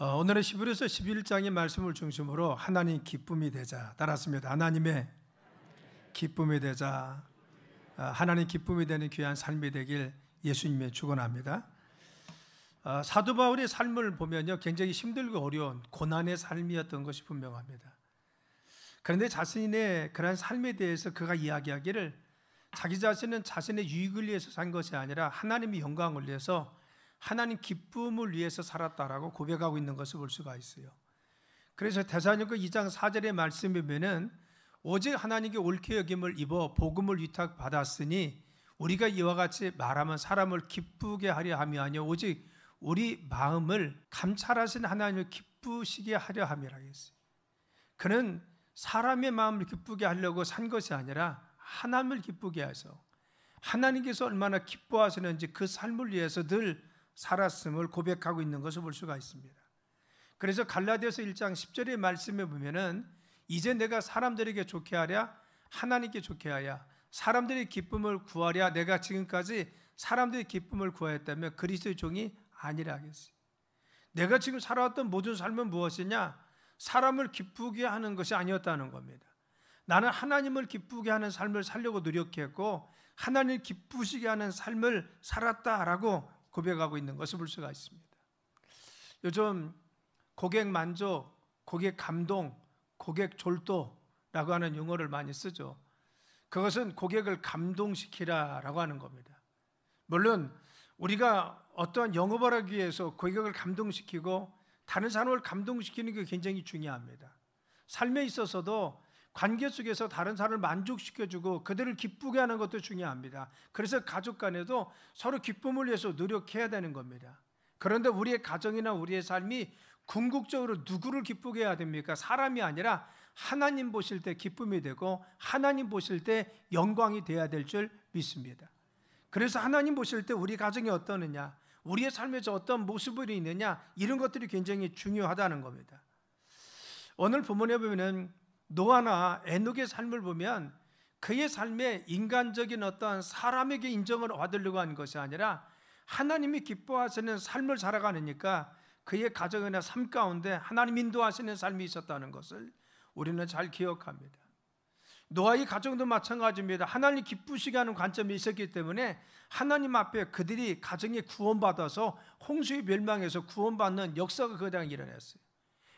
오늘은 히브리서 11장의 말씀을 중심으로 하나님 기쁨이 되자 따랐습니다. 하나님의 기쁨이 되자, 하나님 기쁨이 되는 귀한 삶이 되길 예수님의 축원합니다. 사도 바울의 삶을 보면요, 굉장히 힘들고 어려운 고난의 삶이었던 것이 분명합니다. 그런데 자신의 그런 삶에 대해서 그가 이야기하기를 자기 자신은 자신의 유익을 위해서 산 것이 아니라 하나님의 영광을 위해서, 하나님 기쁨을 위해서 살았다라고 고백하고 있는 것을 볼 수가 있어요. 그래서 데살로니가 2장 4절의 말씀에 보면은 오직 하나님께 옳게 여김을 입어 복음을 위탁받았으니 우리가 이와 같이 말하면 사람을 기쁘게 하려 함이 아니요 오직 우리 마음을 감찰하신 하나님을 기쁘시게 하려 함이라 했어요. 그는 사람의 마음을 기쁘게 하려고 산 것이 아니라 하나님을 기쁘게 해서 하나님께서 얼마나 기뻐하시는지 그 삶을 위해서 늘 살았음을 고백하고 있는 것을 볼 수가 있습니다. 그래서 갈라디아서 1장 10절의 말씀에 보면은 이제 내가 사람들에게 좋게 하랴 하나님께 좋게 하랴 사람들의 기쁨을 구하랴 내가 지금까지 사람들의 기쁨을 구하였다면 그리스도의 종이 아니라 하겠어요. 내가 지금 살아왔던 모든 삶은 무엇이냐? 사람을 기쁘게 하는 것이 아니었다는 겁니다. 나는 하나님을 기쁘게 하는 삶을 살려고 노력했고 하나님을 기쁘시게 하는 삶을 살았다라고 고백하고 있는 것을 볼 수가 있습니다. 요즘 고객 만족, 고객 감동, 고객 졸도라고 하는 용어를 많이 쓰죠. 그것은 고객을 감동시키라라고 하는 겁니다. 물론 우리가 어떠한 영업을 하기 위해서 고객을 감동시키고 다른 사람을 감동시키는 게 굉장히 중요합니다. 삶에 있어서도 관계 속에서 다른 사람을 만족시켜주고 그들을 기쁘게 하는 것도 중요합니다. 그래서 가족 간에도 서로 기쁨을 위해서 노력해야 되는 겁니다. 그런데 우리의 가정이나 우리의 삶이 궁극적으로 누구를 기쁘게 해야 됩니까? 사람이 아니라 하나님 보실 때 기쁨이 되고 하나님 보실 때 영광이 돼야 될 줄 믿습니다. 그래서 하나님 보실 때 우리 가정이 어떠느냐, 우리의 삶에서 어떤 모습이 있느냐, 이런 것들이 굉장히 중요하다는 겁니다. 오늘 본문에 보면 노아나 에녹의 삶을 보면 그의 삶에 인간적인 어떤 사람에게 인정을 받으려고 한 것이 아니라 하나님이 기뻐하시는 삶을 살아가니까 그의 가정이나 삶 가운데 하나님 인도하시는 삶이 있었다는 것을 우리는 잘 기억합니다. 노아의 가정도 마찬가지입니다. 하나님 기쁘시게 하는 관점이 있었기 때문에 하나님 앞에 그들이 가정이 구원받아서 홍수의 멸망에서 구원받는 역사가 그 당에 일어났어요.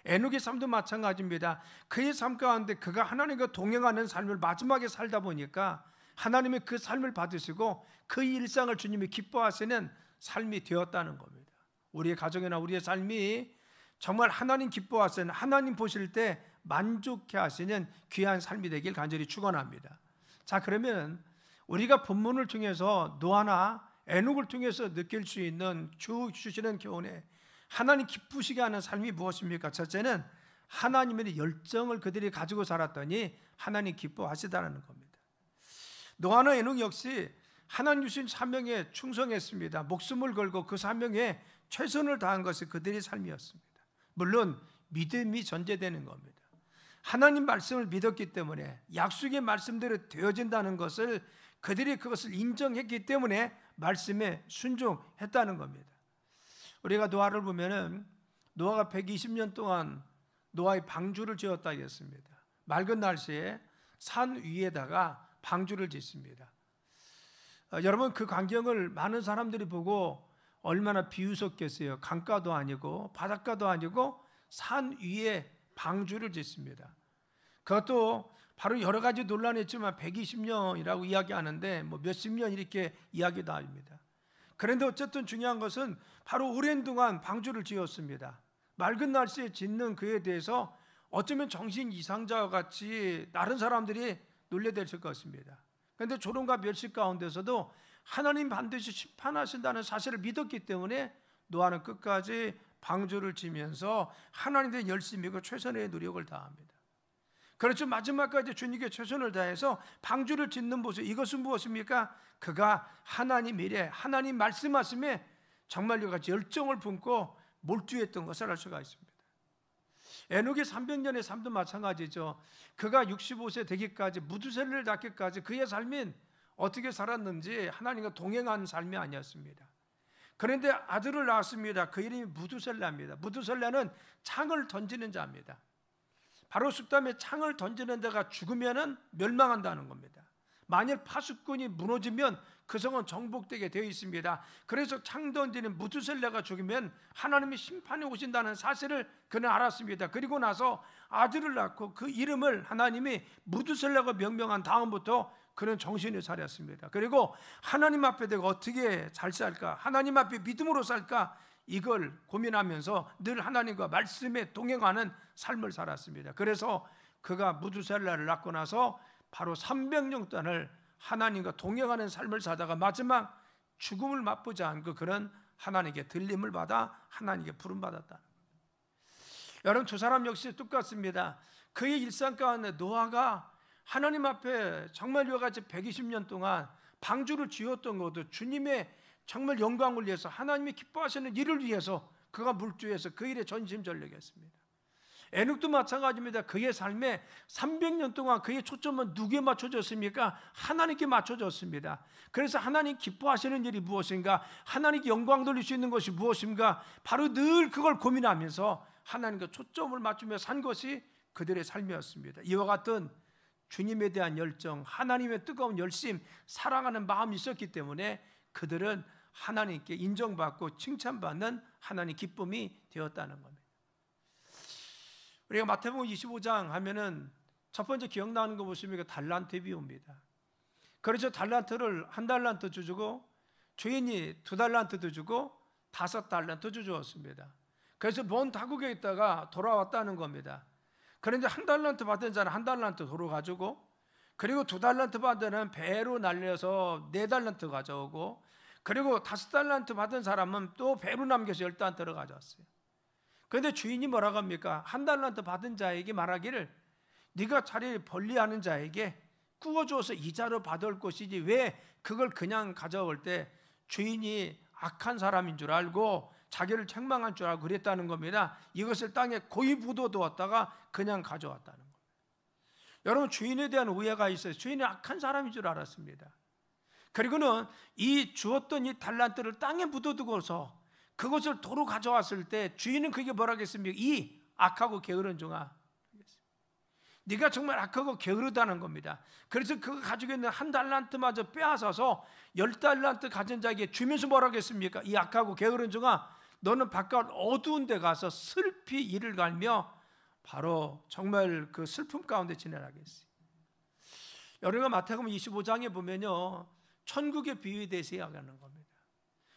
에녹의 삶도 마찬가지입니다. 그의 삶 가운데 그가 하나님과 동행하는 삶을 마지막에 살다 보니까 하나님의 그 삶을 받으시고 그 일상을 주님이 기뻐하시는 삶이 되었다는 겁니다. 우리의 가정이나 우리의 삶이 정말 하나님 기뻐하시는, 하나님 보실 때 만족해 하시는 귀한 삶이 되길 간절히 축원합니다. 자, 그러면 우리가 본문을 통해서 노아나 에녹을 통해서 느낄 수 있는 주 주시는 교훈에 하나님 기쁘시게 하는 삶이 무엇입니까? 첫째는 하나님의 열정을 그들이 가지고 살았더니 하나님 기뻐하시다는 겁니다. 노아나 에녹 역시 하나님 주신 사명에 충성했습니다. 목숨을 걸고 그 사명에 최선을 다한 것이 그들의 삶이었습니다. 물론 믿음이 전제되는 겁니다. 하나님 말씀을 믿었기 때문에 약속의 말씀대로 되어진다는 것을 그들이 그것을 인정했기 때문에 말씀에 순종했다는 겁니다. 우리가 노아를 보면은 노아가 120년 동안 노아의 방주를 지었다 했습니다. 맑은 날씨에 산 위에다가 방주를 짓습니다. 여러분, 그 광경을 많은 사람들이 보고 얼마나 비웃었겠어요. 강가도 아니고 바닷가도 아니고 산 위에 방주를 짓습니다. 그것도 바로 여러 가지 논란이 있지만 120년이라고 이야기하는데 뭐 몇십 년 이렇게 이야기도 합니다. 그런데 어쨌든 중요한 것은 바로 오랜 동안 방주를 지었습니다. 맑은 날씨에 짓는 그에 대해서 어쩌면 정신 이상자와 같이 다른 사람들이 놀려댔을 것입니다. 그런데 조롱과 멸시 가운데서도 하나님 반드시 심판하신다는 사실을 믿었기 때문에 노아는 끝까지 방주를 지면서 하나님의 열심이고 최선의 노력을 다합니다. 그렇죠. 마지막까지 주님께 최선을 다해서 방주를 짓는 모습, 이것은 무엇입니까? 그가 하나님 일에, 하나님 말씀하심에 정말 이같이 열정을 품고 몰두했던 것을 알 수가 있습니다. 에녹의 300년의 삶도 마찬가지죠. 그가 65세 되기까지, 무두셀을 낳기까지 그의 삶인 어떻게 살았는지 하나님과 동행한 삶이 아니었습니다. 그런데 아들을 낳았습니다. 그 이름이 무두셀라입니다. 무두셀라는 창을 던지는 자입니다. 바로 숫담에 창을 던지는 데가 죽으면 멸망한다는 겁니다. 만일 파수꾼이 무너지면 그 성은 정복되게 되어 있습니다. 그래서 창 던지는 무두셀라가 죽으면 하나님이 심판에 오신다는 사실을 그는 알았습니다. 그리고 나서 아들을 낳고 그 이름을 하나님이 무두셀라가 명명한 다음부터 그는 정신을 차렸습니다. 그리고 하나님 앞에 내가 어떻게 잘 살까, 하나님 앞에 믿음으로 살까, 이걸 고민하면서 늘 하나님과 말씀에 동행하는 삶을 살았습니다. 그래서 그가 무두셀라를 낳고 나서 바로 300년 동안을 하나님과 동행하는 삶을 살다가 마지막 죽음을 맛보지 않고 그는 하나님께 들림을 받아 하나님께 부름받았다. 여러분, 두 사람 역시 똑같습니다. 그의 일상 가운데 노아가 하나님 앞에 정말 이와 같이 120년 동안 방주를 지었던 것도 주님의 정말 영광을 위해서, 하나님이 기뻐하시는 일을 위해서 그가 물주해서 그 일에 전심전력했습니다. 에녹도 마찬가지입니다. 그의 삶에 300년 동안 그의 초점은 누구에 맞춰졌습니까? 하나님께 맞춰졌습니다. 그래서 하나님 기뻐하시는 일이 무엇인가, 하나님께 영광 돌릴 수 있는 것이 무엇인가, 바로 늘 그걸 고민하면서 하나님과 초점을 맞추며 산 것이 그들의 삶이었습니다. 이와 같은 주님에 대한 열정, 하나님의 뜨거운 열심, 사랑하는 마음이 있었기 때문에 그들은 하나님께 인정받고 칭찬받는 하나님 기쁨이 되었다는 겁니다. 우리가 마태복음 25장 하면은 첫 번째 기억나는 거 보시면 달란트 비유입니다. 그래서 달란트를 1달란트 주고 주인이 2달란트도 주고 5달란트 주었습니다. 그래서 먼 타국에 있다가 돌아왔다는 겁니다. 그런데 1달란트 받은 자는 1달란트 도로 가지고, 그리고 2달란트 받은 자는 배로 날려서 4달란트 가져오고, 그리고 5달란트 받은 사람은 또 배로 남겨서 10달란트를 가져왔어요. 그런데 주인이 뭐라고 합니까? 1달란트 받은 자에게 말하기를, 네가 자리를 벌리하는 자에게 구워줘서 이자로 받을 것이지 왜 그걸 그냥 가져올 때 주인이 악한 사람인 줄 알고 자기를 책망한 줄 알고 그랬다는 겁니다. 이것을 땅에 고이 묻어두었다가 그냥 가져왔다는 겁니다. 여러분, 주인에 대한 오해가 있어요. 주인이 악한 사람인 줄 알았습니다. 그리고는 이 주었던 이 달란트를 땅에 묻어두고서 그것을 도로 가져왔을 때 주인은 그게 뭐라고 했습니까? 이 악하고 게으른 종아, 네가 정말 악하고 게으르다는 겁니다. 그래서 그거 가지고 있는 1달란트마저 빼앗아서 10달란트 가진 자에게 주면서 뭐라고 했습니까? 이 악하고 게으른 종아, 너는 바깥 어두운 데 가서 슬피 이를 갈며 바로 정말 그 슬픔 가운데 지내라겠어요. 여러분가 마태복음 25장에 보면요, 천국의 비유에 대해서 이야기하는 겁니다.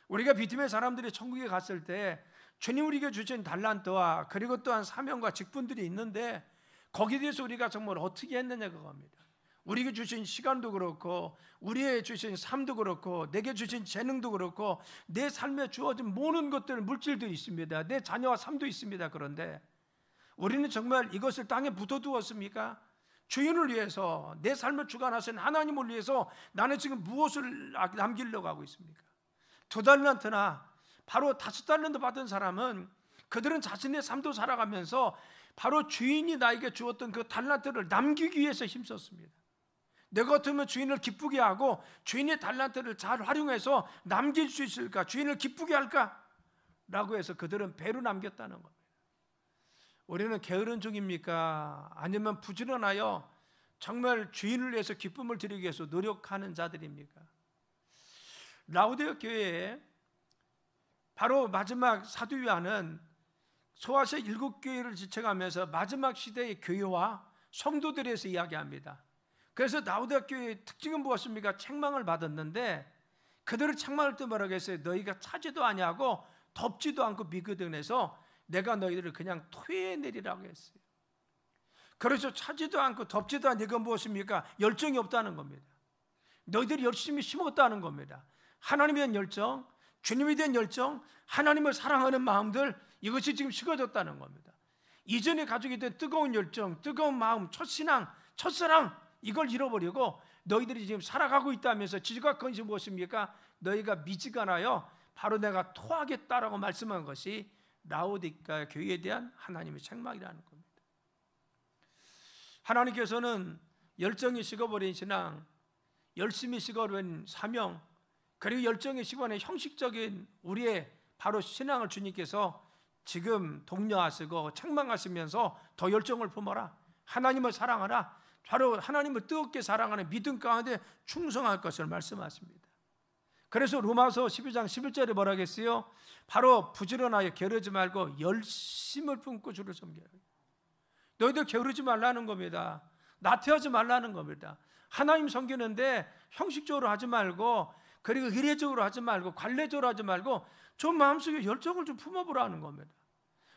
우리가 믿음의 사람들이 천국에 갔을 때 주님 우리에게 주신 달란트와 그리고 또한 사명과 직분들이 있는데 거기에 대해서 우리가 정말 어떻게 했느냐 그겁니다. 우리에게 주신 시간도 그렇고 우리에게 주신 삶도 그렇고 내게 주신 재능도 그렇고 내 삶에 주어진 모든 것들, 물질도 있습니다. 내 자녀와 삶도 있습니다. 그런데 우리는 정말 이것을 땅에 묻어두었습니까? 주인을 위해서, 내 삶을 주관하신 하나님을 위해서 나는 지금 무엇을 남기려고 하고 있습니까? 2달란트나 바로 5달란트 받은 사람은 그들은 자신의 삶도 살아가면서 바로 주인이 나에게 주었던 그 달란트를 남기기 위해서 힘썼습니다. 내 같으면 주인을 기쁘게 하고 주인의 달란트를 잘 활용해서 남길 수 있을까? 주인을 기쁘게 할까? 라고 해서 그들은 배로 남겼다는 겁니다. 우리는 게으른 종입니까? 아니면 부지런하여 정말 주인을 위해서 기쁨을 드리기 위해서 노력하는 자들입니까? 라우디아 교회에 바로 마지막 사도 요한은 소아시아 7교회를 지칭하면서 마지막 시대의 교회와 성도들에 대해서 이야기합니다. 그래서 라우디아 교회의 특징은 무엇입니까? 책망을 받았는데 그들을 책망할 때 뭐라고 했어요? 너희가 차지도 아니하고 덥지도 않고 미거든해서 내가 너희들을 그냥 토해내리라고 했어요. 그래서 차지도 않고 덥지도 않고 이건 무엇입니까? 열정이 없다는 겁니다. 너희들이 열심히 심었다는 겁니다. 하나님에 대한 열정, 주님에 대한 열정, 하나님을 사랑하는 마음들, 이것이 지금 식어졌다는 겁니다. 이전에 가지고 있던 뜨거운 열정, 뜨거운 마음, 첫신앙, 첫사랑, 이걸 잃어버리고 너희들이 지금 살아가고 있다면서 지적한 것이 무엇입니까? 너희가 미지근하여 바로 내가 토하겠다라고 말씀한 것이 라오디게아 교회에 대한 하나님의 책망이라는 겁니다. 하나님께서는 열정이 식어버린 신앙, 열심히 식어버린 사명, 그리고 열정의 시간에 형식적인 우리의 바로 신앙을 주님께서 지금 독려하시고 책망하시면서 더 열정을 품어라, 하나님을 사랑하라, 바로 하나님을 뜨겁게 사랑하는 믿음 가운데 충성할 것을 말씀하십니다. 그래서 로마서 12장 11절에 뭐라 했어요? 바로 부지런하여 게으르지 말고 열심을 품고 주를 섬겨라. 너희들 게으르지 말라는 겁니다. 나태하지 말라는 겁니다. 하나님 섬기는데 형식적으로 하지 말고, 그리고 의례적으로 하지 말고, 관례적으로 하지 말고 좀 마음속에 열정을 좀 품어보라는 겁니다.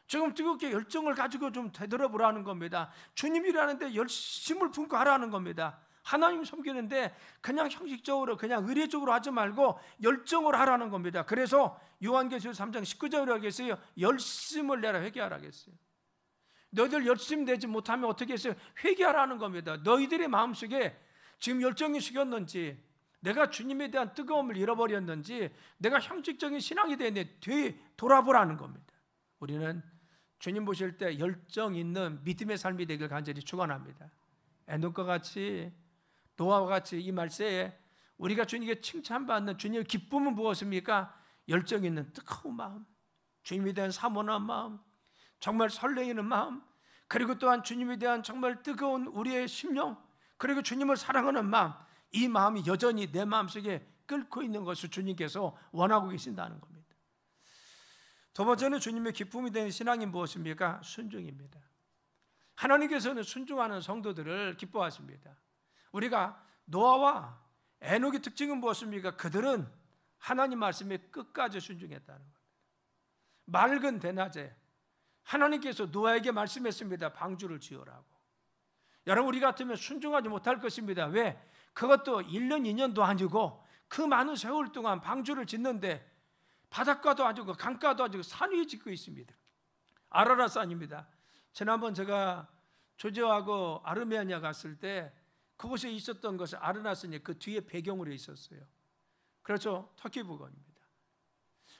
지금 뜨겁게 열정을 가지고 좀 되돌아보라는 겁니다. 주님이라는데 열심을 품고 하라는 겁니다. 하나님 섬기는데 그냥 형식적으로, 그냥 의례적으로 하지 말고 열정으로 하라는 겁니다. 그래서 요한계시록 3장 19절에 하겠어요. 열심을 내라, 회개하라 하겠어요. 너희들 열심 내지 못하면 어떻게 했어요? 회개하라는 겁니다. 너희들의 마음속에 지금 열정이 식었는지, 내가 주님에 대한 뜨거움을 잃어버렸는지, 내가 형식적인 신앙이 되는데 되돌아보라는 겁니다. 우리는 주님 보실 때 열정 있는 믿음의 삶이 되길 간절히 축원합니다. 에녹과 같이, 노아와 같이 이 말세에 우리가 주님께 칭찬받는 주님의 기쁨은 무엇입니까? 열정 있는 뜨거운 마음, 주님에 대한 사모하는 마음, 정말 설레이는 마음, 그리고 또한 주님에 대한 정말 뜨거운 우리의 심령, 그리고 주님을 사랑하는 마음, 이 마음이 여전히 내 마음속에 끓고 있는 것을 주님께서 원하고 계신다는 겁니다. 두 번째는 주님의 기쁨이 되는 신앙이 무엇입니까? 순종입니다. 하나님께서는 순종하는 성도들을 기뻐하십니다. 우리가 노아와 에녹의 특징은 무엇입니까? 그들은 하나님 말씀에 끝까지 순종했다는 겁니다. 맑은 대낮에 하나님께서 노아에게 말씀했습니다. 방주를 지으라고. 여러분, 우리 같으면 순종하지 못할 것입니다. 왜? 그것도 1년 2년도 아니고 그 많은 세월 동안 방주를 짓는데 바닷가도 아니고 강가도 아니고 산 위에 짓고 있습니다. 아라랏산입니다. 지난번 제가 조지아하고 아르메니아 갔을 때 그곳에 있었던 것은 아르라산이 그 뒤에 배경으로 있었어요. 그렇죠? 터키 부근입니다.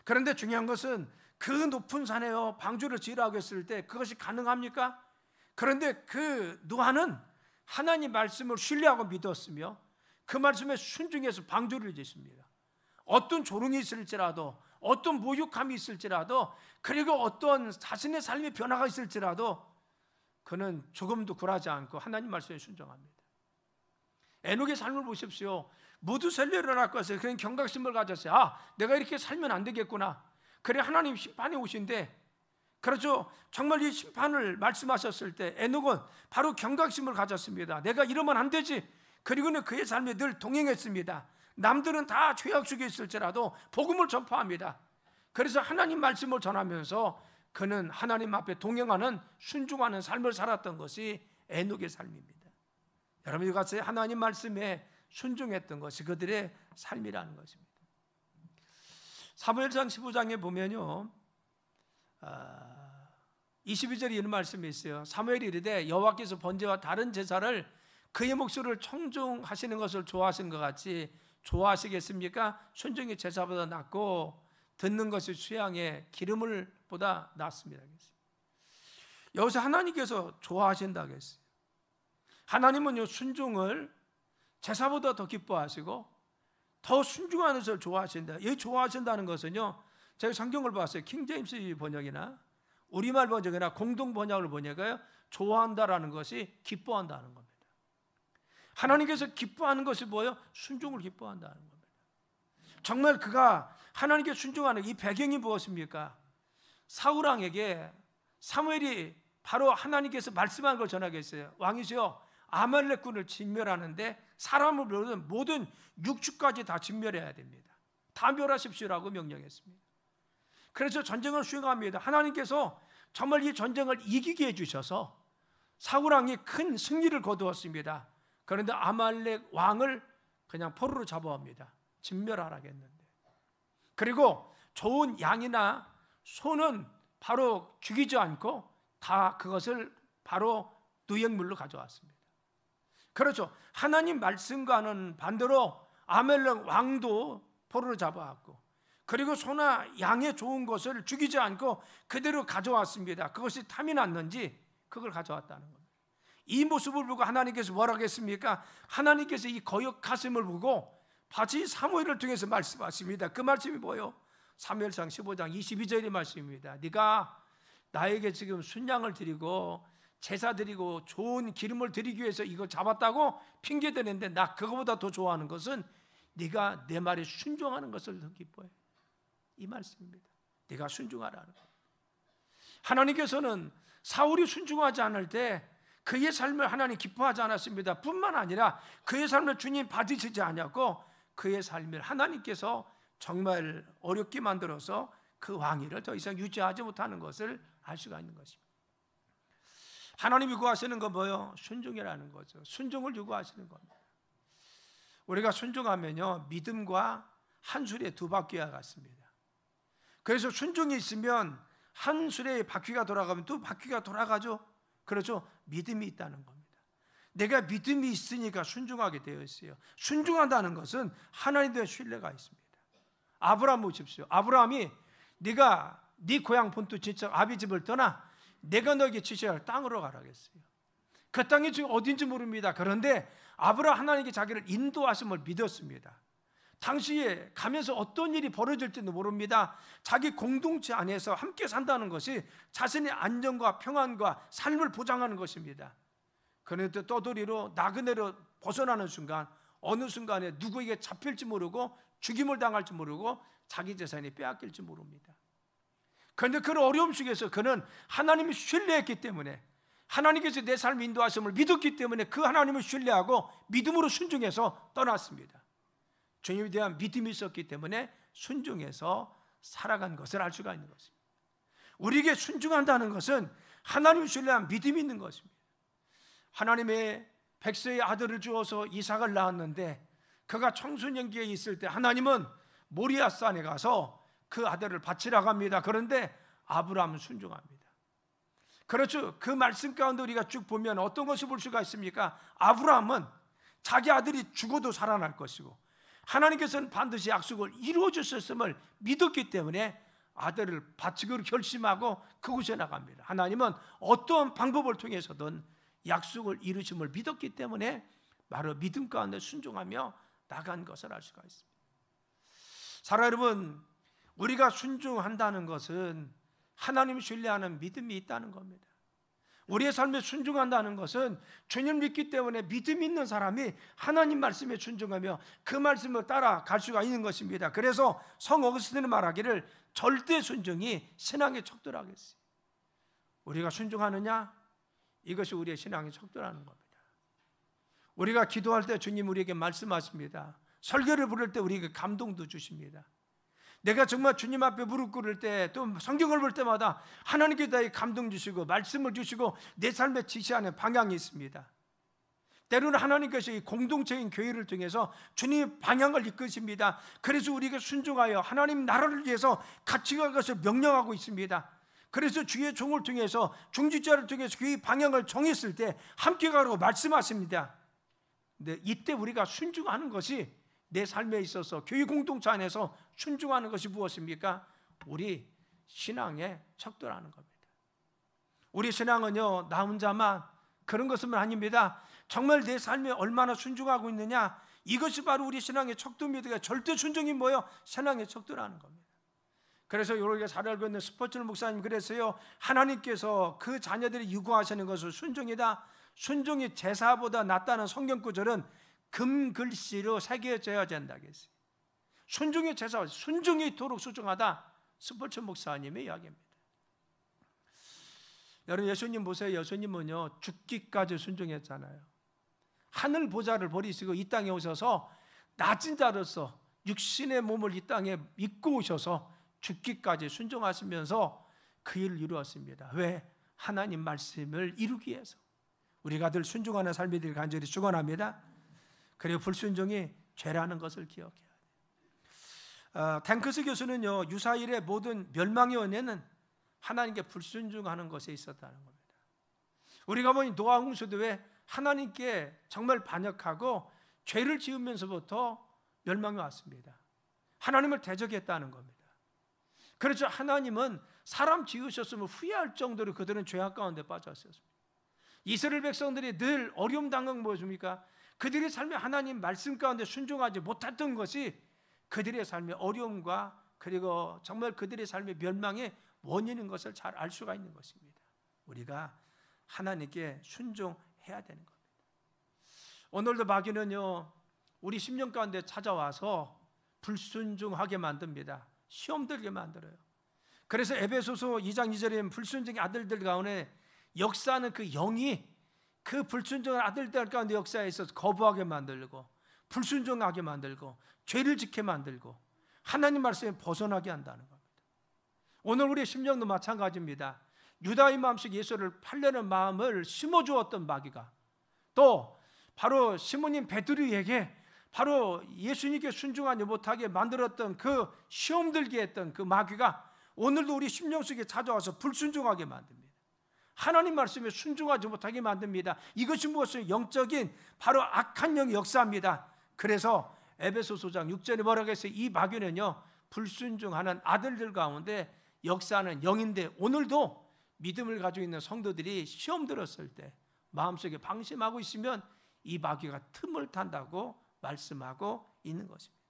그런데 중요한 것은 그 높은 산에요 방주를 지으라고 했을 때 그것이 가능합니까? 그런데 그 노아는 하나님 말씀을 신뢰하고 믿었으며 그 말씀에 순종해서 방주를 짓습니다. 어떤 조롱이 있을지라도, 어떤 모욕감이 있을지라도, 그리고 어떤 자신의 삶의 변화가 있을지라도 그는 조금도 굴하지 않고 하나님 말씀에 순종합니다. 에녹의 삶을 보십시오. 무두셀레를 낳고 왔어요. 그런 경각심을 가졌어요. 아, 내가 이렇게 살면 안 되겠구나. 그래, 하나님 심판이 오신대. 그렇죠. 정말 이 심판을 말씀하셨을 때 에녹은 바로 경각심을 가졌습니다. 내가 이러면 안 되지. 그리고는 그의 삶에 늘 동행했습니다. 남들은 다 죄악 속에 있을지라도 복음을 전파합니다. 그래서 하나님 말씀을 전하면서 그는 하나님 앞에 동행하는, 순종하는 삶을 살았던 것이 에녹의 삶입니다. 여러분이 같이 하나님 말씀에 순종했던 것이 그들의 삶이라는 것입니다. 사무엘상 15장에 보면요, 22절에 이런 말씀이 있어요. 사무엘이 이르되 여호와께서 번제와 다른 제사를 그의 목소리를 청종하시는 것을 좋아하시는 것 같이 좋아하시겠습니까? 순종이 제사보다 낫고 듣는 것이 수양의 기름을 보다 낫습니다. 여기서 하나님께서 좋아하신다고 했어요. 하나님은요, 순종을 제사보다 더 기뻐하시고 더 순종하는 것을 좋아하신다. 이 좋아하신다는 것은요, 제가 성경을 봤어요. 킹제임스 번역이나 우리말 번역이나 공동 번역을 보니까요, 좋아한다라는 것이 기뻐한다는 겁니다. 하나님께서 기뻐하는 것이 뭐예요? 순종을 기뻐한다는 겁니다. 정말 그가 하나님께 순종하는 이 배경이 무엇입니까? 사울왕에게 사무엘이 바로 하나님께서 말씀한 걸 전하겠어요. 왕이시여, 아말렉군을 진멸하는데 사람을 비롯한 모든 육축까지 다 진멸해야 됩니다. 다 멸하십시오라고 명령했습니다. 그래서 전쟁을 수행합니다. 하나님께서 정말 이 전쟁을 이기게 해주셔서 사울왕이 큰 승리를 거두었습니다. 그런데 아말렉 왕을 그냥 포로로 잡아옵니다. 진멸하라겠는데. 그리고 좋은 양이나 소는 바로 죽이지 않고 다 그것을 바로 누역물로 가져왔습니다. 그렇죠. 하나님 말씀과는 반대로 아말렉 왕도 포로로 잡아왔고, 그리고 소나 양의 좋은 것을 죽이지 않고 그대로 가져왔습니다. 그것이 탐이 났는지 그걸 가져왔다는 겁니다. 이 모습을 보고 하나님께서 뭐라고 했습니까? 하나님께서 이 거역하심을 보고 바지 사무엘을 통해서 말씀하십니다. 그 말씀이 뭐예요? 사무엘상 15장 22절의 말씀입니다. 네가 나에게 지금 순양을 드리고 제사 드리고 좋은 기름을 드리기 위해서 이거 잡았다고 핑계대는데 나 그거보다 더 좋아하는 것은 네가 내 말에 순종하는 것을 더 기뻐해. 이 말씀입니다. 네가 순종하라는 것. 하나님께서는 사울이 순종하지 않을 때 그의 삶을 하나님 기뻐하지 않았습니다. 뿐만 아니라 그의 삶을 주님 받으시지 않았고 그의 삶을 하나님께서 정말 어렵게 만들어서 그 왕위를 더 이상 유지하지 못하는 것을 알 수가 있는 것입니다. 하나님이 요구하시는 건 뭐예요? 순종이라는 거죠. 순종을 요구하시는 겁니다. 우리가 순종하면요, 믿음과 한 수레 두 바퀴와 같습니다. 그래서 순종이 있으면 한 수레의 바퀴가 돌아가면 또 바퀴가 돌아가죠. 그렇죠? 믿음이 있다는 겁니다. 내가 믿음이 있으니까 순종하게 되어 있어요. 순종한다는 것은 하나님에 대한 신뢰가 있습니다. 아브라함 보십시오. 아브라함이 네가 네 고향 본토 진짜 아비 집을 떠나 내가 너에게 지시할 할 땅으로 가라겠어요. 그 땅이 지금 어딘지 모릅니다. 그런데 아브라함 하나님께 자기를 인도하심을 믿었습니다. 당시에 가면서 어떤 일이 벌어질지도 모릅니다. 자기 공동체 안에서 함께 산다는 것이 자신의 안정과 평안과 삶을 보장하는 것입니다. 그런데 떠돌이로 나그네로 벗어나는 순간 어느 순간에 누구에게 잡힐지 모르고 죽임을 당할지 모르고 자기 재산이 빼앗길지 모릅니다. 그런데 그런 어려움 속에서 그는 하나님을 신뢰했기 때문에 하나님께서 내 삶 인도하심을 믿었기 때문에 그 하나님을 신뢰하고 믿음으로 순종해서 떠났습니다. 주님에 대한 믿음이 있었기 때문에 순종해서 살아간 것을 알 수가 있는 것입니다. 우리에게 순종한다는 것은 하나님을 신뢰한 믿음이 있는 것입니다. 하나님의 백세의 아들을 주어서 이삭을 낳았는데 그가 청소년기에 있을 때 하나님은 모리아산에 가서 그 아들을 바치라고 합니다. 그런데 아브라함은 순종합니다. 그렇죠. 그 말씀 가운데 우리가 쭉 보면 어떤 것을 볼 수가 있습니까? 아브라함은 자기 아들이 죽어도 살아날 것이고 하나님께서는 반드시 약속을 이루어 주셨음을 믿었기 때문에 아들을 바치기로 결심하고 그곳에 나갑니다. 하나님은 어떠한 방법을 통해서든 약속을 이루심을 믿었기 때문에 바로 믿음 가운데 순종하며 나간 것을 알 수가 있습니다. 사랑 여러분, 우리가 순종한다는 것은 하나님을 신뢰하는 믿음이 있다는 겁니다. 우리의 삶에 순종한다는 것은 주님 믿기 때문에 믿음 있는 사람이 하나님 말씀에 순종하며 그 말씀을 따라갈 수가 있는 것입니다. 그래서 성 어거스틴은 말하기를 절대 순종이 신앙의 척도라고 했어요. 우리가 순종하느냐? 이것이 우리의 신앙의 척도라는 겁니다. 우리가 기도할 때 주님 우리에게 말씀하십니다. 설교를 부를 때 우리에게 감동도 주십니다. 내가 정말 주님 앞에 무릎 꿇을 때 또 성경을 볼 때마다 하나님께 대해 감동 주시고 말씀을 주시고 내 삶에 지시하는 방향이 있습니다. 때로는 하나님께서 이 공동체인 교회를 통해서 주님의 방향을 이끄십니다. 그래서 우리가 순종하여 하나님 나라를 위해서 같이 갈 것을 명령하고 있습니다. 그래서 주의 종을 통해서 중직자를 통해서 교회의 방향을 정했을 때 함께 가라고 말씀하십니다. 근데 이때 우리가 순종하는 것이 내 삶에 있어서 교회 공동체 안에서 순종하는 것이 무엇입니까? 우리 신앙의 척도라는 겁니다. 우리 신앙은요, 나 혼자만 그런 것은 아닙니다. 정말 내 삶에 얼마나 순종하고 있느냐, 이것이 바로 우리 신앙의 척도입니다. 절대 순종이 뭐예요? 신앙의 척도라는 겁니다. 그래서 우리가 잘 알고 있는 스포츠널 목사님 그랬어요. 하나님께서 그 자녀들이 요구하시는 것은 순종이다. 순종이 제사보다 낫다는 성경 구절은 금글씨로 새겨져야 된다겠어요. 순종의 제사, 순종이 있도록 순종하다. 스포츠 목사님의 이야기입니다. 여러분 예수님 보세요. 예수님은요 죽기까지 순종했잖아요. 하늘 보좌를 버리시고 이 땅에 오셔서 낮은 자로서 육신의 몸을 이 땅에 입고 오셔서 죽기까지 순종하시면서 그 일을 이루었습니다. 왜? 하나님 말씀을 이루기 위해서. 우리가 늘 순종하는 삶이 되길 간절히 축원합니다. 그리고 불순종이 죄라는 것을 기억해야 돼요. 탱크스 교수는요 유사일의 모든 멸망의 원인은 하나님께 불순종하는 것에 있었다는 겁니다. 우리가 보니 노아 홍수도 왜 하나님께 정말 반역하고 죄를 지으면서부터 멸망이 왔습니다. 하나님을 대적했다는 겁니다. 그렇죠. 하나님은 사람 지으셨음을 후회할 정도로 그들은 죄악 가운데 빠졌었습니다. 이스라엘 백성들이 늘 어려움 당한 무엇입니까? 그들의 삶에 하나님 말씀 가운데 순종하지 못했던 것이 그들의 삶의 어려움과 그리고 정말 그들의 삶의 멸망의 원인인 것을 잘 알 수가 있는 것입니다. 우리가 하나님께 순종해야 되는 겁니다. 오늘도 마귀는요, 우리 심령 가운데 찾아와서 불순종하게 만듭니다. 시험 들게 만들어요. 그래서 에베소서 2장 2절에 불순종의 아들들 가운데 역사하는 그 영이 그 불순종한 아들들 가운데 역사에 있어서 거부하게 만들고 불순종하게 만들고 죄를 짓게 만들고 하나님 말씀에 벗어나게 한다는 겁니다. 오늘 우리의 심령도 마찬가지입니다. 유다의 마음속 예수를 팔려는 마음을 심어주었던 마귀가 또 바로 시몬인 베드로에게 바로 예수님께 순종하지 못하게 만들었던 그 시험 들게 했던 그 마귀가 오늘도 우리 심령 속에 찾아와서 불순종하게 만듭니다. 하나님 말씀에 순종하지 못하게 만듭니다. 이것이 무엇이요? 영적인 바로 악한 영의 역사입니다. 그래서 에베소서 5장 6절에 뭐라고 했어요? 이 마귀는요, 불순종하는 아들들 가운데 역사하는 영인데 오늘도 믿음을 가지고 있는 성도들이 시험 들었을 때 마음속에 방심하고 있으면 이 마귀가 틈을 탄다고 말씀하고 있는 것입니다.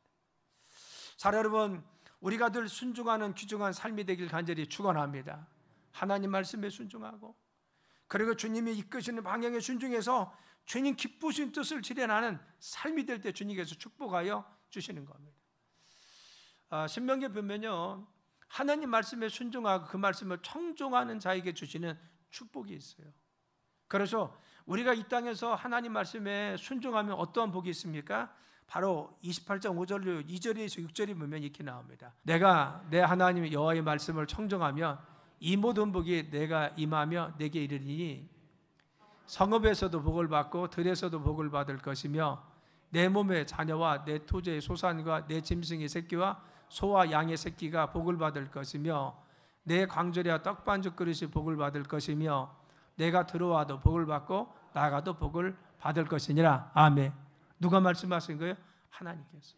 자, 여러분, 우리가 늘 순종하는 귀중한 삶이 되길 간절히 축원합니다. 하나님 말씀에 순종하고 그리고 주님이 이끄시는 방향에 순종해서 주님 기쁘신 뜻을 실현하는 삶이 될 때 주님께서 축복하여 주시는 겁니다. 신명기에 보면요, 하나님 말씀에 순종하고 그 말씀을 청종하는 자에게 주시는 축복이 있어요. 그래서 우리가 이 땅에서 하나님 말씀에 순종하면 어떠한 복이 있습니까? 바로 28장 5절 2절에서 6절이 보면 이렇게 나옵니다. 내가 내 하나님 여호와의 말씀을 청종하면 이 모든 복이 내가 임하며 내게 이르리니 성읍에서도 복을 받고 들에서도 복을 받을 것이며 내 몸의 자녀와 내 토지의 소산과 내 짐승의 새끼와 소와 양의 새끼가 복을 받을 것이며 내 광절이와 떡반죽 그릇이 복을 받을 것이며 내가 들어와도 복을 받고 나가도 복을 받을 것이니라. 아멘. 누가 말씀하신 거예요? 하나님께서.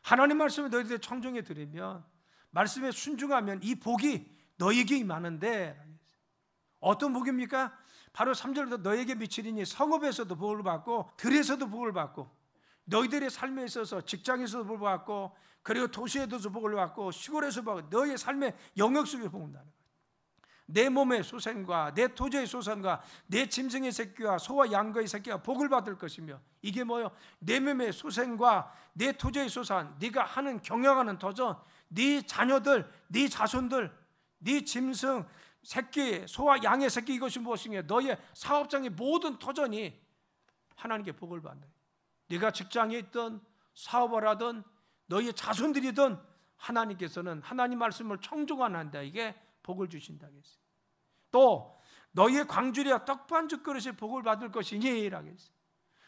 하나님 말씀을 너희들 청종해 들으면 말씀에 순종하면 이 복이 너에게 임하는데 어떤 복입니까? 바로 3절부터 너에게 미치리니 성읍에서도 복을 받고 들에서도 복을 받고 너희들의 삶에 있어서 직장에서도 복을 받고 그리고 도시에서도 복을 받고 시골에서 받고 너의 삶의 영역 속에 복을 받는 거예요. 내 몸의 소생과 내 토지의 소산과 내 짐승의 새끼와 소와 양의 새끼가 복을 받을 것이며 이게 뭐예요? 내 몸의 소생과 내 토지의 소산, 네가 하는 경영하는 터전, 네 자녀들, 네 자손들, 네 짐승 새끼, 소와 양의 새끼 이것이 무엇이냐? 너의 사업장의 모든 터전이 하나님께 복을 받는. 네가 직장에 있든 사업을 하든 너의 자손들이든 하나님께서는 하나님 말씀을 청종하는 자에게 복을 주신다고 했어요. 또 너희의 광주리와 떡반죽 그릇이 복을 받을 것이니 라고 했어요.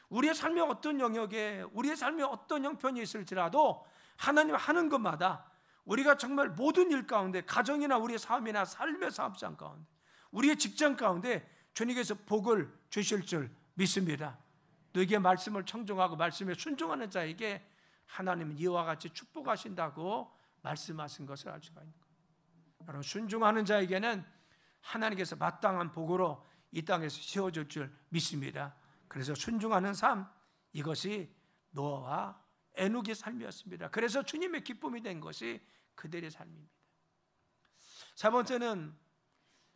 우리의 삶의 어떤 영역에 우리의 삶의 어떤 형편이 있을지라도 하나님 하는 것마다 우리가 정말 모든 일 가운데 가정이나 우리의 삶이나 삶의 사업장 가운데 우리의 직장 가운데 주님께서 복을 주실 줄 믿습니다. 너에게 말씀을 청종하고 말씀에 순종하는 자에게 하나님은 이와 같이 축복하신다고 말씀하신 것을 알 수가 있는 거예요. 여러분, 순종하는 자에게는 하나님께서 마땅한 복으로 이 땅에서 세워줄 줄 믿습니다. 그래서 순종하는 삶, 이것이 노아와 에녹의 삶이었습니다. 그래서 주님의 기쁨이 된 것이 그들의 삶입니다. 세 번째는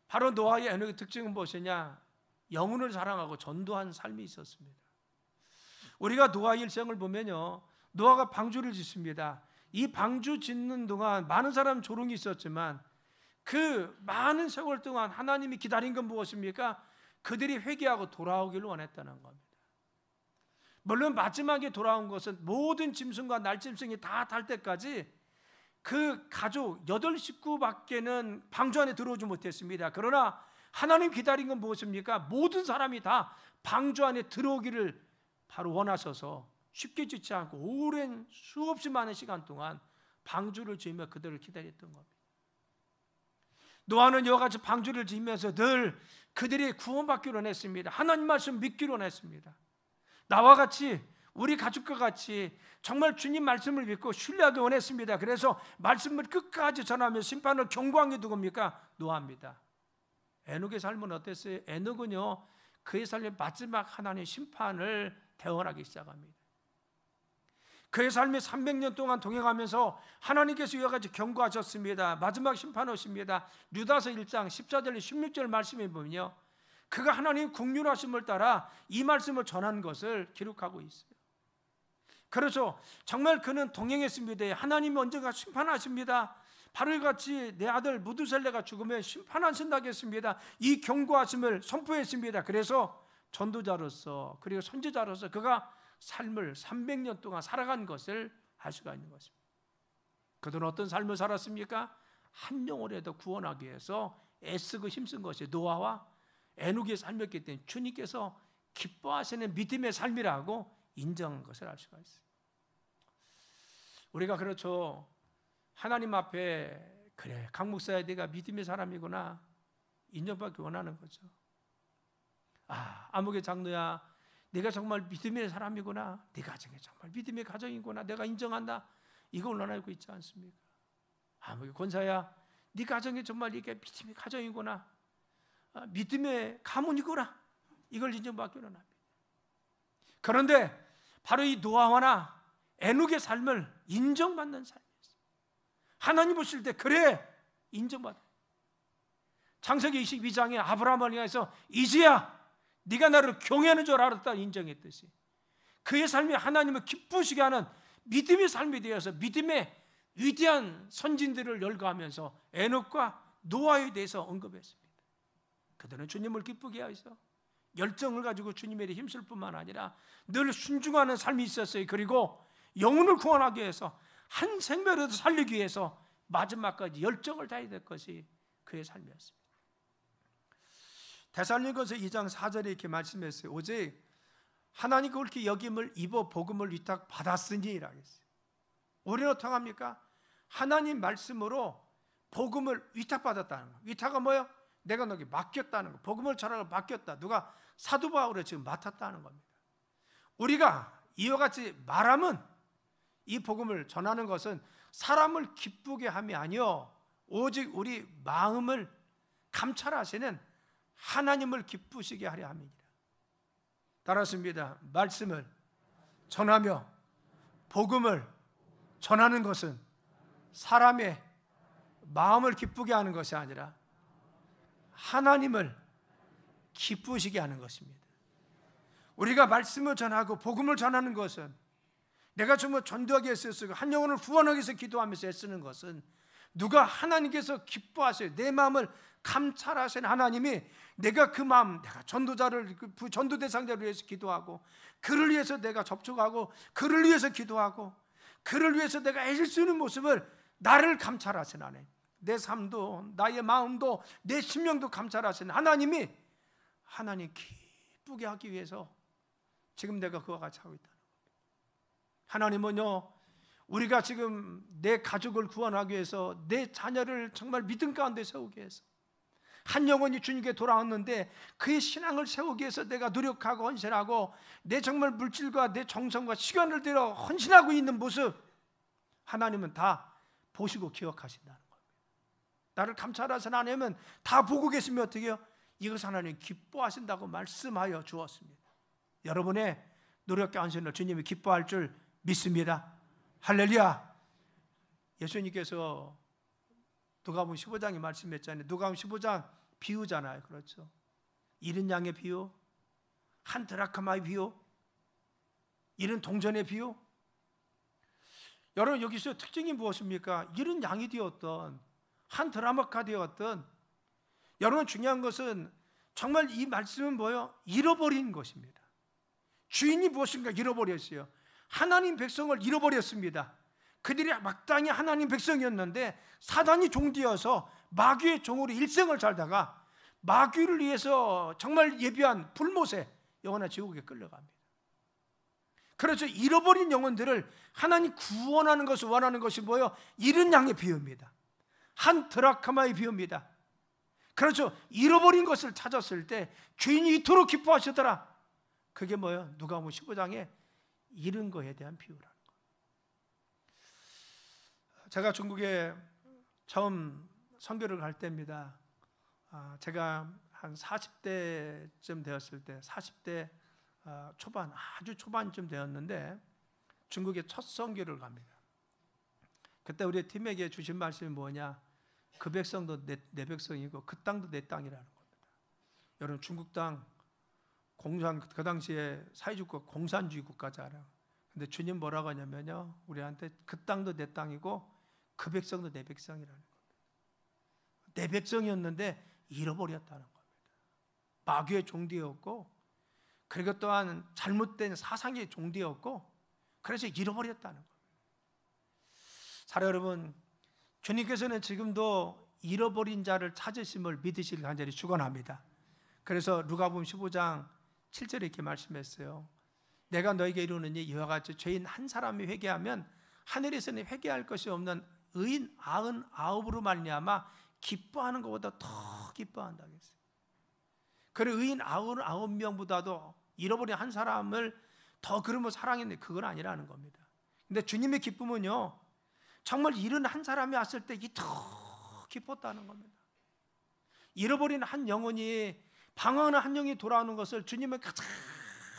바로 노아의 에녹의 특징은 무엇이냐? 영혼을 사랑하고 전도한 삶이 있었습니다. 우리가 노아의 일생을 보면요, 노아가 방주를 짓습니다. 이 방주 짓는 동안 많은 사람 조롱이 있었지만 그 많은 세월 동안 하나님이 기다린 건 무엇입니까? 그들이 회개하고 돌아오기를 원했다는 겁니다. 물론 마지막에 돌아온 것은 모든 짐승과 날짐승이 다 탈 때까지 그 가족 8식구밖에는 방주 안에 들어오지 못했습니다. 그러나 하나님 기다린 건 무엇입니까? 모든 사람이 다 방주 안에 들어오기를 바로 원하셔서 쉽게 짓지 않고 오랜 수없이 많은 시간 동안 방주를 지으며 그들을 기다렸던 겁니다. 노아는 이와 같이 방주를 지으면서 늘 그들이 구원받기로 원했습니다. 하나님 말씀 믿기로 원했습니다. 나와 같이 우리 가족과 같이 정말 주님 말씀을 믿고 신뢰하기 원했습니다. 그래서 말씀을 끝까지 전하며 심판을 경고한 게 누굽니까? 노아입니다. 에녹의 삶은 어땠어요? 에녹은요, 그의 삶의 마지막 하나님의 심판을 대언하기 시작합니다. 그의 삶의 300년 동안 동행하면서 하나님께서 이와 같이 경고하셨습니다. 마지막 심판 오십니다. 유다서 1장 14절 16절 말씀에 보면요, 그가 하나님 긍휼하심을 따라 이 말씀을 전한 것을 기록하고 있어요. 그렇죠. 정말 그는 동행했습니다. 하나님이 언젠가 심판하십니다. 바로 이같이 내 아들 무두셀레가 죽으면 심판하신다겠습니다. 이 경고하심을 선포했습니다. 그래서 전도자로서 그리고 선지자로서 그가 삶을 300년 동안 살아간 것을 알 수가 있는 것입니다. 그들은 어떤 삶을 살았습니까? 한 영혼이라도 구원하기 위해서 애쓰고 힘쓴 것이 노아와 에녹의 삶이었기 때문에 주님께서 기뻐하시는 믿음의 삶이라고 인정한 것을 알 수가 있어요. 우리가 그렇죠, 하나님 앞에 그래 강 목사야 내가 믿음의 사람이구나 인정받기 원하는 거죠. 아무개 장로야 내가 정말 믿음의 사람이구나, 네 가정이 정말 믿음의 가정이구나, 내가 인정한다, 이걸 원하고 있지 않습니까? 아무개 권사야 네 가정이 정말 이게 믿음의 가정이구나, 믿음의 가문이구나, 이걸 인정받기 원합니다. 그런데 바로 이 노아와나 에녹의 삶을 인정받는 삶이었어요. 하나님 보실 때 그래 인정받아요. 창세기 22장에 아브라함을 향해서 이제야 네가 나를 경외하는 줄 알았다 인정했듯이 그의 삶이 하나님을 기쁘시게 하는 믿음의 삶이 되어서 믿음의 위대한 선진들을 열거하면서 에녹과 노아에 대해서 언급했습니다. 그들은 주님을 기쁘게 하여서 열정을 가지고 주님에 대해 힘쓸 뿐만 아니라 늘 순종하는 삶이 있었어요. 그리고 영혼을 구원하기 위해서 한 생명이라도 살리기 위해서 마지막까지 열정을 다해야 될 것이 그의 삶이었습니다. 데살로니가서 2장 4절에 이렇게 말씀했어요. 오직 하나님께 옳게 여김을 입어 복음을 위탁받았으니 라고 했어요. 우리는 어떻게 합니까? 하나님 말씀으로 복음을 위탁받았다는 거. 위탁은 뭐예요? 내가 너에게 맡겼다는 거. 복음을 전하고 맡겼다. 누가 사도 바울을 지금 맡았다는 겁니다. 우리가 이와 같이 말함은 이 복음을 전하는 것은 사람을 기쁘게 함이 아니요 오직 우리 마음을 감찰하시는 하나님을 기쁘시게 하려 함이니라. 따라습니다. 말씀을 전하며 복음을 전하는 것은 사람의 마음을 기쁘게 하는 것이 아니라 하나님을 기쁘시게 하는 것입니다. 우리가 말씀을 전하고 복음을 전하는 것은 내가 정말 전도하기 위해서 쓰고 한 영혼을 구원하기 위해서 기도하면서 애쓰는 것은 누가 하나님께서 기뻐하세요. 내 마음을 감찰하시는 하나님이 내가 그 마음, 내가 전도자를 전도 대상자를 위해서 기도하고 그를 위해서 내가 접촉하고 그를 위해서 기도하고 그를 위해서 내가 애쓸 수 있는 모습을 나를 감찰하시는 하나님, 내 삶도 나의 마음도 내 심령도 감찰하시는 하나님이 하나님 기쁘게 하기 위해서 지금 내가 그와 같이 하고 있다는 겁니다. 하나님은요, 우리가 지금 내 가족을 구원하기 위해서 내 자녀를 정말 믿음 가운데 세우기 위해서 한 영혼이 주님께 돌아왔는데 그의 신앙을 세우기 위해서 내가 노력하고 헌신하고 내 정말 물질과 내 정성과 시간을 들여 헌신하고 있는 모습 하나님은 다 보시고 기억하신다는 겁니다. 나를 감찰하시는 하나님은 다 보고 계시면 어떻게 해요? 이것을 하나님 기뻐하신다고 말씀하여 주었습니다. 여러분의 노력과 헌신을 주님이 기뻐할 줄 믿습니다. 할렐루야. 예수님께서 누가복음 15장에 말씀했잖아요. 누가복음 15장 비유잖아요. 그렇죠. 잃은 양의 비유, 한 드라크마의 비유, 잃은 동전의 비유. 여러분 여기서 특징이 무엇입니까? 잃은 양이 되었던 한 드라마가 되었던, 여러분 중요한 것은 정말 이 말씀은 뭐예요? 잃어버린 것입니다. 주인이 무엇인가 잃어버렸어요. 하나님 백성을 잃어버렸습니다. 그들이 마땅히 하나님 백성이었는데 사단이 종되어서 마귀의 종으로 일생을 살다가 마귀를 위해서 정말 예비한 불못에 영원한 지옥에 끌려갑니다. 그래서 잃어버린 영혼들을 하나님 구원하는 것을 원하는 것이 뭐예요? 잃은 양의 비유입니다. 한 드라크마의 비유입니다. 그렇죠. 잃어버린 것을 찾았을 때 주인이 이토록 기뻐하시더라. 그게 뭐예요? 누가복음 15장에 잃은 거에 대한 비유라는 거예요. 제가 중국에 처음 선교를 갈 때입니다. 제가 한 40대쯤 되었을 때, 40대 초반, 아주 초반쯤 되었는데 중국에 첫 선교를 갑니다. 그때 우리 팀에게 주신 말씀이 뭐냐? 그 백성도 내 백성이고 그 땅도 내 땅이라는 겁니다. 여러분, 중국 땅 그 당시에 사회주의국 공산주의 국가잖아요. 근데 주님 뭐라고 하냐면요, 우리한테 그 땅도 내 땅이고 그 백성도 내 백성이라는 겁니다. 내 백성이었는데 잃어버렸다는 겁니다. 마귀의 종되었고, 그리고 또한 잘못된 사상의 종되었고, 그래서 잃어버렸다는 겁니다. 사랑 여러분, 주님께서는 지금도 잃어버린 자를 찾으심을 믿으시길 간절히 축원합니다. 그래서 누가복음 15장 7절에 이렇게 말씀했어요. 내가 너에게 이르노니 이와 같이 죄인 한 사람이 회개하면 하늘에서는 회개할 것이 없는 의인 99으로 말미암아 기뻐하는 것보다 더 기뻐한다고 했어요. 그리고 의인 99명보다도 잃어버린 한 사람을 더 그러면 사랑했는데 그건 아니라는 겁니다. 근데 주님의 기쁨은요, 정말 잃은 한 사람이 왔을 때 이 더 기뻤다는 겁니다. 잃어버린 한 영혼이, 방황하는 한 영이 돌아오는 것을 주님은 가장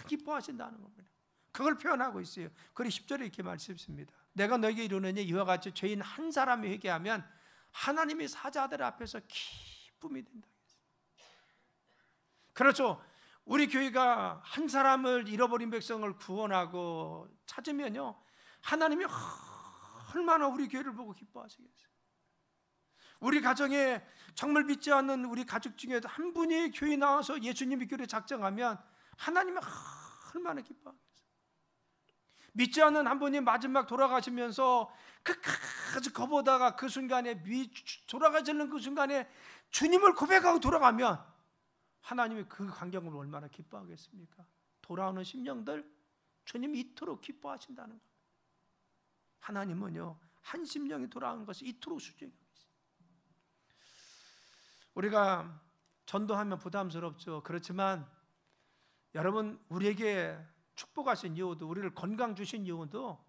기뻐하신다는 겁니다. 그걸 표현하고 있어요. 그리고 10절에 이렇게 말씀했습니다. 내가 너에게 이르노니 이와 같이 죄인 한 사람이 회개하면 하나님이 사자들 앞에서 기쁨이 된다. 그렇죠. 우리 교회가 한 사람을 잃어버린 백성을 구원하고 찾으면요, 하나님이 얼마나 우리 교회를 보고 기뻐하시겠어요. 우리 가정에 정말 믿지 않는 우리 가족 중에도 한 분이 교회에 나와서 예수님의 교회를 작정하면 하나님이 얼마나 기뻐하겠어요. 믿지 않는 한 분이 마지막 돌아가시면서 끝까지 거보다가 그 순간에 돌아가시는 그 순간에 주님을 고백하고 돌아가면 하나님이 그 광경을 얼마나 기뻐하겠습니까? 돌아오는 심령들 주님이 이토록 기뻐하신다는 겁니다. 하나님은요, 한 심령이 돌아오는 것을 이토록 수정하고 있어요. 우리가 전도하면 부담스럽죠. 그렇지만 여러분, 우리에게 축복하신 이유도, 우리를 건강 주신 이유도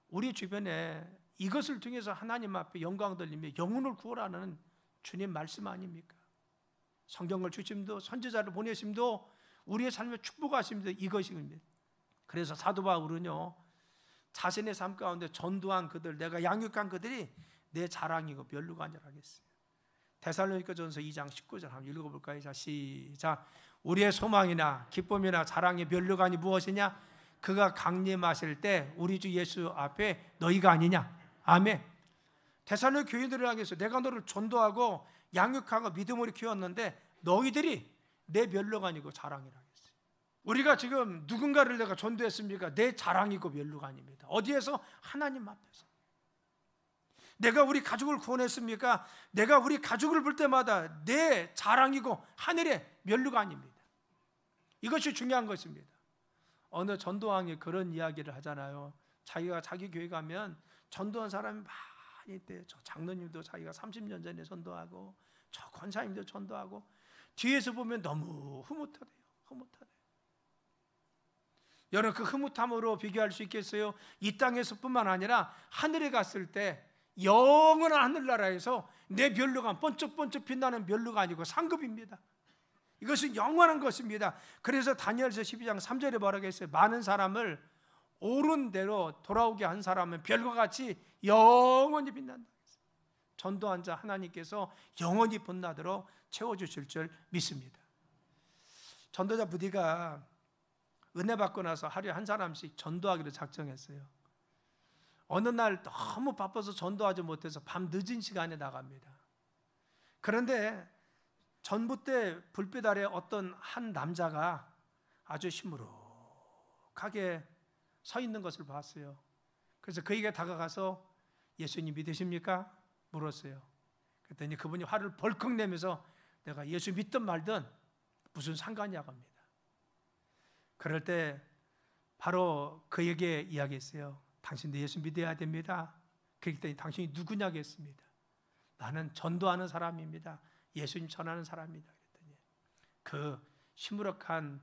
우리 주변에 이것을 통해서 하나님 앞에 영광 돌리며 영혼을 구원하는 주님 말씀 아닙니까? 성경을 주심도, 선지자를 보내심도, 우리의 삶에 축복하심도 이것입니다. 그래서 사도 바울은요, 자신의 삶 가운데 전도한 그들, 내가 양육한 그들이 내 자랑이고 멸류가 아니라 하겠어요. 데살로니가전서 2장 19절 한번 읽어볼까요? 자, 시작. 우리의 소망이나 기쁨이나 자랑의 멸류관이 무엇이냐? 그가 강림하실 때 우리 주 예수 앞에 너희가 아니냐? 아멘. 데살로니가 교인들을 향해서 내가 너를 전도하고 양육하고 믿음으로 키웠는데 너희들이 내 멸류관이고 자랑이라 했어요. 우리가 지금 누군가를 내가 전도했습니까? 내 자랑이고 멸류가 아닙니다. 어디에서? 하나님 앞에서. 내가 우리 가족을 구원했습니까? 내가 우리 가족을 볼 때마다 내 자랑이고 하늘의 멸류가 아닙니다. 이것이 중요한 것입니다. 어느 전도왕이 그런 이야기를 하잖아요. 자기가 자기 교회 가면 전도한 사람이 많이 있대요. 저 장로님도 자기가 30년 전에 전도하고, 저 권사님도 전도하고, 뒤에서 보면 너무 흐뭇하대요. 흐뭇하대요. 여러분, 그 흐뭇함으로 비교할 수 있겠어요? 이 땅에서뿐만 아니라 하늘에 갔을 때 영원한 하늘나라에서 내 멸류관, 번쩍번쩍 빛나는 멸류가 아니고 상급입니다. 이것은 영원한 것입니다. 그래서 다니엘서 12장 3절에 뭐라고 했어요? 많은 사람을 옳은 대로 돌아오게 한 사람은 별과 같이 영원히 빛난다. 전도한 자 하나님께서 영원히 빛나도록 채워주실 줄 믿습니다. 전도자 부디가 은혜 받고 나서 하루에 한 사람씩 전도하기로 작정했어요. 어느 날 너무 바빠서 전도하지 못해서 밤 늦은 시간에 나갑니다. 그런데 전봇대 불빛 아래 어떤 한 남자가 아주 시무룩하게 서 있는 것을 봤어요. 그래서 그에게 다가가서 예수님 믿으십니까? 물었어요. 그랬더니 그분이 화를 벌컥 내면서 내가 예수 믿든 말든 무슨 상관이냐고 합니다. 그럴 때 바로 그에게 이야기했어요. 당신도 예수 믿어야 됩니다. 그랬더니 당신이 누구냐고 했습니다. 나는 전도하는 사람입니다. 예수님 전하는 사람입니다. 그랬더니 그 시무룩한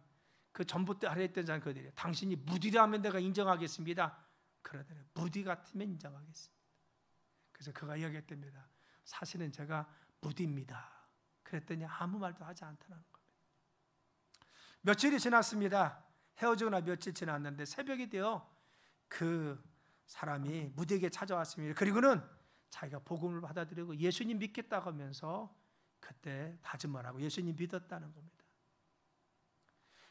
그 전봇대 아래에 있던 사람 그들이 당신이 무디라면 내가 인정하겠습니다. 그러더니 무디 같으면 인정하겠습니다. 그래서 그가 이야기했답니다. 사실은 제가 무디입니다. 그랬더니 아무 말도 하지 않다는 겁니다. 며칠이 지났습니다. 헤어지고 나 며칠 지났는데 새벽이 되어 그 사람이 무디에게 찾아왔습니다. 그리고는 자기가 복음을 받아들이고 예수님 믿겠다고 하면서 그때 다짐을 하고 예수님 믿었다는 겁니다.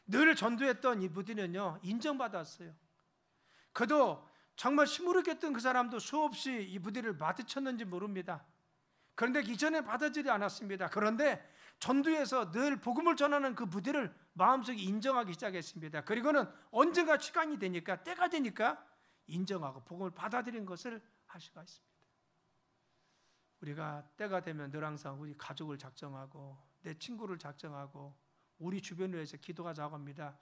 늘 전도했던 이 무디는요, 인정받았어요. 그도 정말 시무룩했던 그 사람도 수없이 이 무디를 마주쳤는지 모릅니다. 그런데 이전에 받아들이지 않았습니다. 그런데 전도에서 늘 복음을 전하는 그 무디를 마음속에 인정하기 시작했습니다. 그리고는 언젠가 시간이 되니까, 때가 되니까 인정하고 복음을 받아들인 것을 할 수가 있습니다. 우리가 때가 되면 늘 항상 우리 가족을 작정하고 내 친구를 작정하고 우리 주변을 위해서 기도하자고 합니다.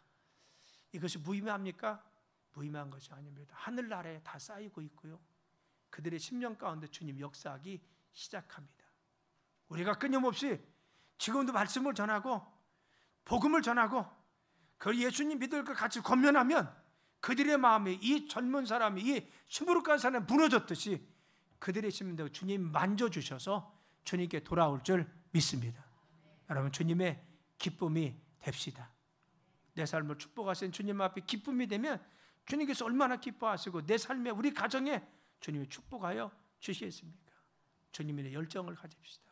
이것이 무의미합니까? 무의미한 것이 아닙니다. 하늘나라에 다 쌓이고 있고요, 그들의 심령 가운데 주님 역사하기 시작합니다. 우리가 끊임없이 지금도 말씀을 전하고 복음을 전하고 그 예수님 믿을 것 같이 권면하면 그들의 마음이 이 젊은 사람이 이 시무룩한 사람이 무너졌듯이 그들의 심령도 주님 만져주셔서 주님께 돌아올 줄 믿습니다. 여러분, 주님의 기쁨이 됩시다. 내 삶을 축복하신 주님 앞에 기쁨이 되면 주님께서 얼마나 기뻐하시고 내 삶에, 우리 가정에 주님이 축복하여 주시겠습니까? 주님의 열정을 가집시다.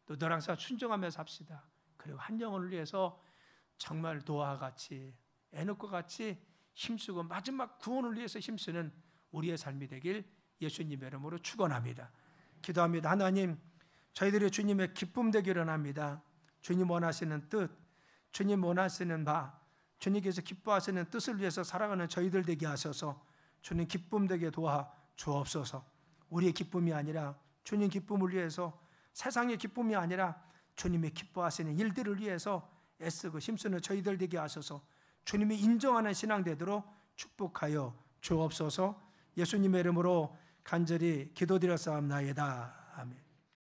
또 늘 항상 순종하며 삽시다. 그리고 한 영혼을 위해서 정말 노아와 같이, 에녹과 같이 힘쓰고 마지막 구원을 위해서 힘쓰는 우리의 삶이 되길 예수님의 이름으로 축원합니다. 기도합니다. 하나님, 저희들이 주님의 기쁨 되기를 합니다. 주님 원하시는 뜻, 주님 원하시는 바, 주님께서 기뻐하시는 뜻을 위해서 살아가는 저희들 되게 하셔서 주님 기쁨 되게 도와 주옵소서. 우리의 기쁨이 아니라 주님 기쁨을 위해서, 세상의 기쁨이 아니라 주님의 기뻐하시는 일들을 위해서 애쓰고 힘쓰는 저희들 되게 하셔서 주님이 인정하는 신앙 되도록 축복하여 주옵소서. 예수님의 이름으로 간절히 기도드렸사옵나이다. 아멘.